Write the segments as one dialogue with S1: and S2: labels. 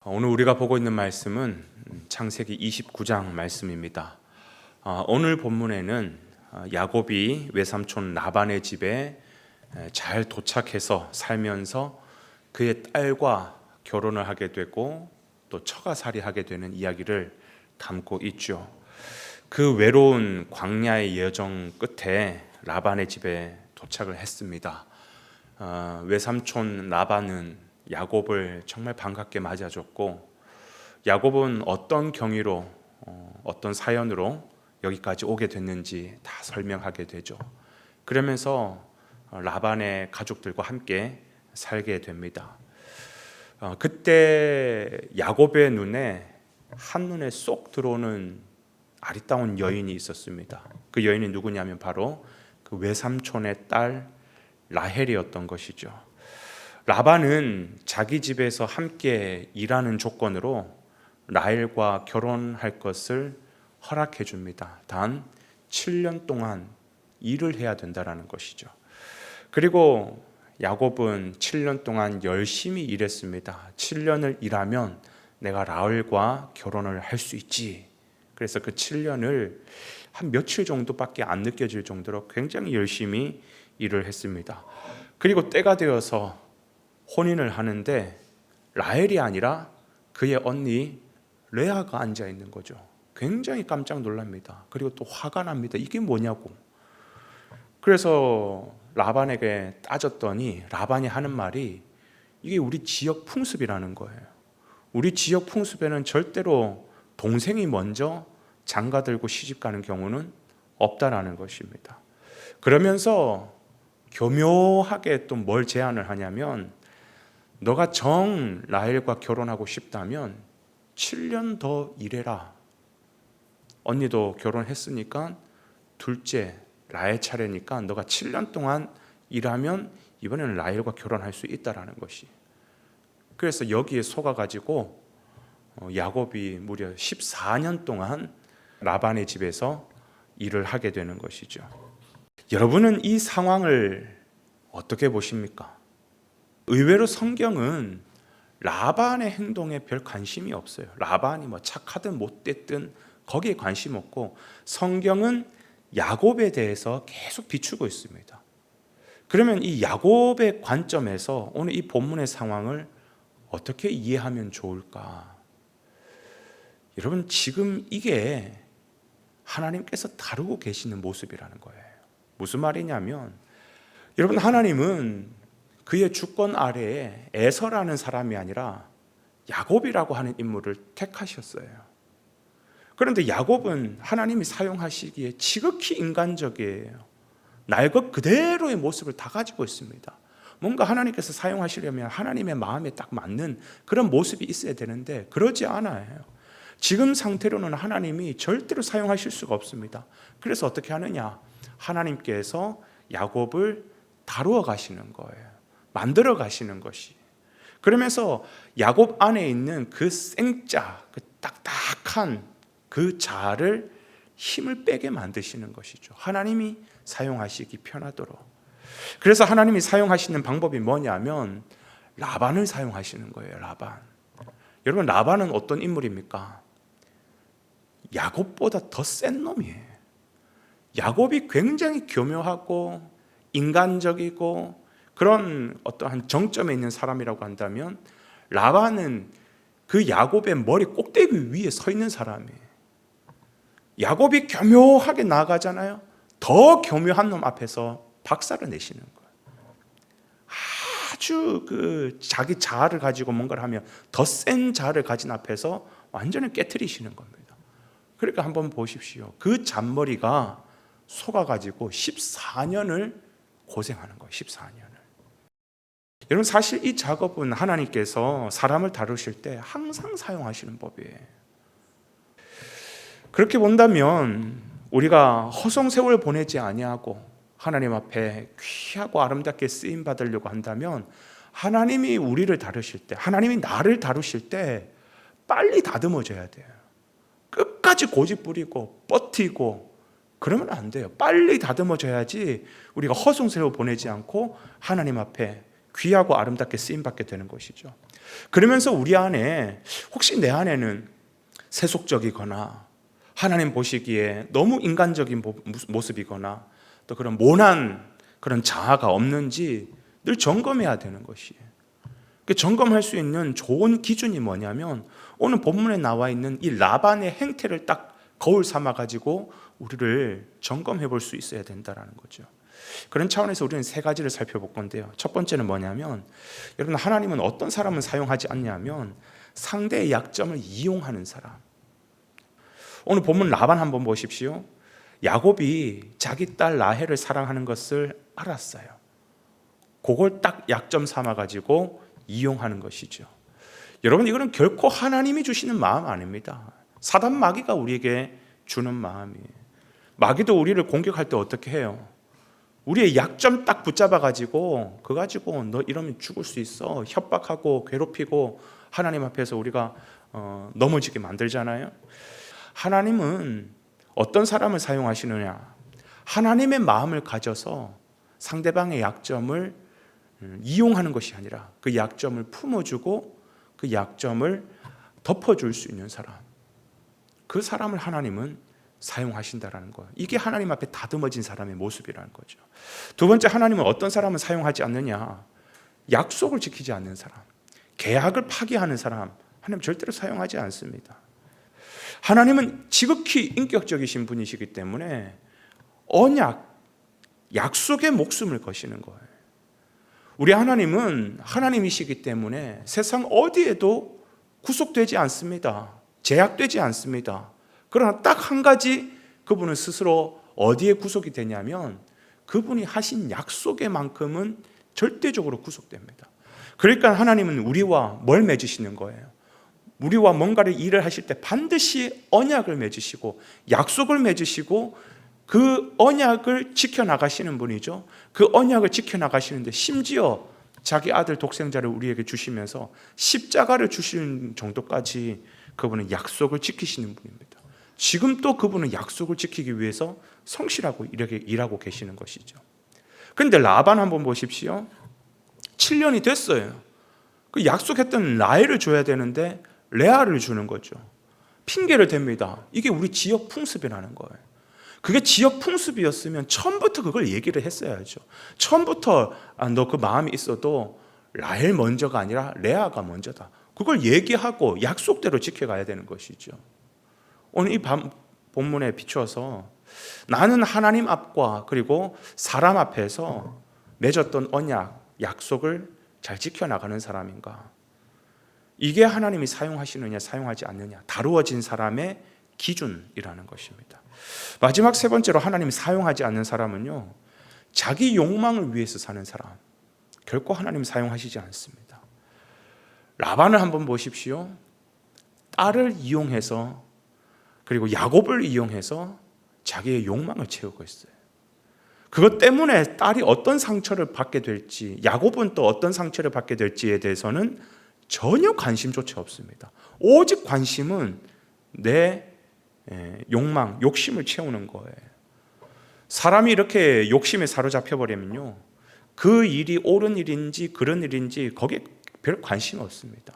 S1: 오늘 우리가 보고 있는 말씀은 창세기 29장 말씀입니다. 오늘 본문에는 야곱이 외삼촌 라반의 집에 잘 도착해서 살면서 그의 딸과 결혼을 하게 되고 또 처가살이하게 되는 이야기를 담고 있죠. 그 외로운 광야의 여정 끝에 라반의 집에 도착을 했습니다. 외삼촌 라반은 야곱을 정말 반갑게 맞아줬고, 야곱은 어떤 경위로 어떤 사연으로 여기까지 오게 됐는지 다 설명하게 되죠. 그러면서 라반의 가족들과 함께 살게 됩니다. 그때 야곱의 눈에 한눈에 쏙 들어오는 아리따운 여인이 있었습니다. 그 여인이 누구냐면 바로 그 외삼촌의 딸 라헬이었던 것이죠. 라반은 자기 집에서 함께 일하는 조건으로 라헬과 결혼할 것을 허락해 줍니다. 단 7년 동안 일을 해야 된다는 것이죠. 그리고 야곱은 7년 동안 열심히 일했습니다. 7년을 일하면 내가 라헬과 결혼을 할 수 있지. 그래서 그 7년을 한 며칠 정도밖에 안 느껴질 정도로 굉장히 열심히 일을 했습니다. 그리고 때가 되어서 혼인을 하는데 라헬이 아니라 그의 언니 레아가 앉아 있는 거죠. 굉장히 깜짝 놀랍니다. 그리고 또 화가 납니다. 이게 뭐냐고. 그래서 라반에게 따졌더니 라반이 하는 말이 이게 우리 지역 풍습이라는 거예요. 우리 지역 풍습에는 절대로 동생이 먼저 장가들고 시집가는 경우는 없다라는 것입니다. 그러면서 교묘하게 또 뭘 제안을 하냐면, 너가 정 라헬과 결혼하고 싶다면 7년 더 일해라. 언니도 결혼했으니까 둘째 라헬 차례니까 너가 7년 동안 일하면 이번에는 라헬과 결혼할 수 있다라는 것이. 그래서 여기에 속아가지고 야곱이 무려 14년 동안 라반의 집에서 일을 하게 되는 것이죠. 여러분은 이 상황을 어떻게 보십니까? 의외로 성경은 라반의 행동에 별 관심이 없어요. 라반이 뭐 착하든 못됐든 거기에 관심 없고, 성경은 야곱에 대해서 계속 비추고 있습니다. 그러면 이 야곱의 관점에서 오늘 이 본문의 상황을 어떻게 이해하면 좋을까? 여러분, 지금 이게 하나님께서 다루고 계시는 모습이라는 거예요. 무슨 말이냐면, 여러분, 하나님은 그의 주권 아래에 에서라는 사람이 아니라 야곱이라고 하는 인물을 택하셨어요. 그런데 야곱은 하나님이 사용하시기에 지극히 인간적이에요. 날 것 그대로의 모습을 다 가지고 있습니다. 뭔가 하나님께서 사용하시려면 하나님의 마음에 딱 맞는 그런 모습이 있어야 되는데 그러지 않아요. 지금 상태로는 하나님이 절대로 사용하실 수가 없습니다. 그래서 어떻게 하느냐? 하나님께서 야곱을 다루어 가시는 거예요. 만들어 가시는 것이. 그러면서 야곱 안에 있는 그 생자, 그 딱딱한 그 자를 힘을 빼게 만드시는 것이죠. 하나님이 사용하시기 편하도록. 그래서 하나님이 사용하시는 방법이 뭐냐면 라반을 사용하시는 거예요. 라반. 여러분, 라반은 어떤 인물입니까? 야곱보다 더 센 놈이에요. 야곱이 굉장히 교묘하고 인간적이고 그런 어떠한 정점에 있는 사람이라고 한다면, 라반은 그 야곱의 머리 꼭대기 위에 서 있는 사람이에요. 야곱이 교묘하게 나아가잖아요. 더 교묘한 놈 앞에서 박살을 내시는 거예요. 아주 그 자기 자아를 가지고 뭔가를 하면 더 센 자아를 가진 앞에서 완전히 깨트리시는 겁니다. 그러니까 한번 보십시오. 그 잔머리가 속아가지고 14년을 고생하는 거예요. 14년을. 여러분, 사실 이 작업은 하나님께서 사람을 다루실 때 항상 사용하시는 법이에요. 그렇게 본다면 우리가 허송세월 보내지 아니하고 하나님 앞에 귀하고 아름답게 쓰임 받으려고 한다면, 하나님이 우리를 다루실 때, 하나님이 나를 다루실 때 빨리 다듬어져야 돼요. 끝까지 고집 부리고 버티고 그러면 안 돼요. 빨리 다듬어져야지 우리가 허송세월 보내지 않고 하나님 앞에 귀하고 아름답게 쓰임받게 되는 것이죠. 그러면서 우리 안에 혹시 내 안에는 세속적이거나 하나님 보시기에 너무 인간적인 모습이거나 또 그런 모난 그런 자아가 없는지 늘 점검해야 되는 것이에요. 그 점검할 수 있는 좋은 기준이 뭐냐면 오늘 본문에 나와 있는 이 라반의 행태를 딱 거울 삼아 가지고 우리를 점검해 볼 수 있어야 된다는 거죠. 그런 차원에서 우리는 세 가지를 살펴볼 건데요. 첫 번째는 뭐냐면 여러분, 하나님은 어떤 사람을 사용하지 않냐면 상대의 약점을 이용하는 사람. 오늘 본문 라반 한번 보십시오. 야곱이 자기 딸 라헬을 사랑하는 것을 알았어요. 그걸 딱 약점 삼아 가지고 이용하는 것이죠. 여러분, 이거는 결코 하나님이 주시는 마음 아닙니다. 사단 마귀가 우리에게 주는 마음이에요. 마귀도 우리를 공격할 때 어떻게 해요? 우리의 약점 딱 붙잡아 가지고 그거 가지고 너 이러면 죽을 수 있어 협박하고 괴롭히고 하나님 앞에서 우리가 넘어지게 만들잖아요. 하나님은 어떤 사람을 사용하시느냐? 하나님의 마음을 가져서 상대방의 약점을 이용하는 것이 아니라 그 약점을 품어주고 그 약점을 덮어줄 수 있는 사람, 그 사람을 하나님은 사용하신다라는 거예요. 이게 하나님 앞에 다듬어진 사람의 모습이라는 거죠. 두 번째, 하나님은 어떤 사람을 사용하지 않느냐? 약속을 지키지 않는 사람, 계약을 파기하는 사람 하나님 절대로 사용하지 않습니다. 하나님은 지극히 인격적이신 분이시기 때문에 언약, 약속에 목숨을 거시는 거예요. 우리 하나님은 하나님이시기 때문에 세상 어디에도 구속되지 않습니다. 제약되지 않습니다. 그러나 딱 한 가지 그분은 스스로 어디에 구속이 되냐면 그분이 하신 약속에만큼은 절대적으로 구속됩니다. 그러니까 하나님은 우리와 뭘 맺으시는 거예요? 우리와 뭔가를 일을 하실 때 반드시 언약을 맺으시고 약속을 맺으시고 그 언약을 지켜나가시는 분이죠. 그 언약을 지켜나가시는데 심지어 자기 아들 독생자를 우리에게 주시면서 십자가를 주시는 정도까지 그분은 약속을 지키시는 분입니다. 지금 또 그분은 약속을 지키기 위해서 성실하고 이렇게 일하고 계시는 것이죠. 그런데 라반 한번 보십시오. 7년이 됐어요. 그 약속했던 라헬을 줘야 되는데 레아를 주는 거죠. 핑계를 댑니다. 이게 우리 지역 풍습이라는 거예요. 그게 지역 풍습이었으면 처음부터 그걸 얘기를 했어야죠. 처음부터 너 그 마음이 있어도 라헬 먼저가 아니라 레아가 먼저다. 그걸 얘기하고 약속대로 지켜가야 되는 것이죠. 오늘 이 본문에 비추어서 나는 하나님 앞과 그리고 사람 앞에서 맺었던 언약, 약속을 잘 지켜나가는 사람인가? 이게 하나님이 사용하시느냐 사용하지 않느냐 다루어진 사람의 기준이라는 것입니다. 마지막 세 번째로 하나님이 사용하지 않는 사람은요, 자기 욕망을 위해서 사는 사람, 결코 하나님 사용하시지 않습니다. 라반을 한번 보십시오. 딸을 이용해서 그리고 야곱을 이용해서 자기의 욕망을 채우고 있어요. 그것 때문에 딸이 어떤 상처를 받게 될지, 야곱은 또 어떤 상처를 받게 될지에 대해서는 전혀 관심조차 없습니다. 오직 관심은 내 욕망, 욕심을 채우는 거예요. 사람이 이렇게 욕심에 사로잡혀 버리면요, 그 일이 옳은 일인지 그런 일인지 거기에 별 관심 없습니다.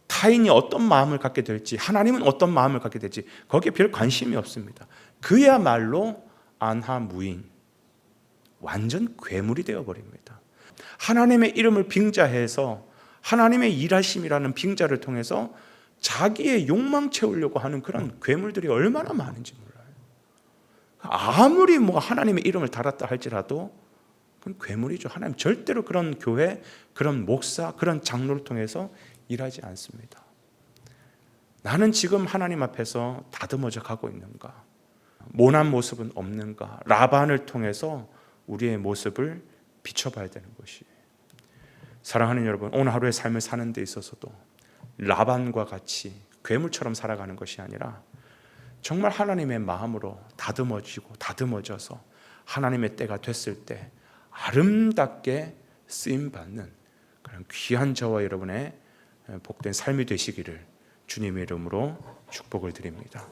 S1: 타인이 어떤 마음을 갖게 될지, 하나님은 어떤 마음을 갖게 될지 거기에 별 관심이 없습니다. 그야말로 안하무인, 완전 괴물이 되어버립니다. 하나님의 이름을 빙자해서 하나님의 일하심이라는 빙자를 통해서 자기의 욕망 채우려고 하는 그런 괴물들이 얼마나 많은지 몰라요. 아무리 뭐 하나님의 이름을 달았다 할지라도 그건 괴물이죠. 하나님 절대로 그런 교회, 그런 목사, 그런 장로를 통해서 일하지 않습니다. 나는 지금 하나님 앞에서 다듬어져 가고 있는가? 모난 모습은 없는가? 라반을 통해서 우리의 모습을 비춰봐야 되는 것이에요. 사랑하는 여러분, 오늘 하루의 삶을 사는 데 있어서도 라반과 같이 괴물처럼 살아가는 것이 아니라 정말 하나님의 마음으로 다듬어지고 다듬어져서 하나님의 때가 됐을 때 아름답게 쓰임받는 그런 귀한 저와 여러분의 복된 삶이 되시기를 주님의 이름으로 축복을 드립니다.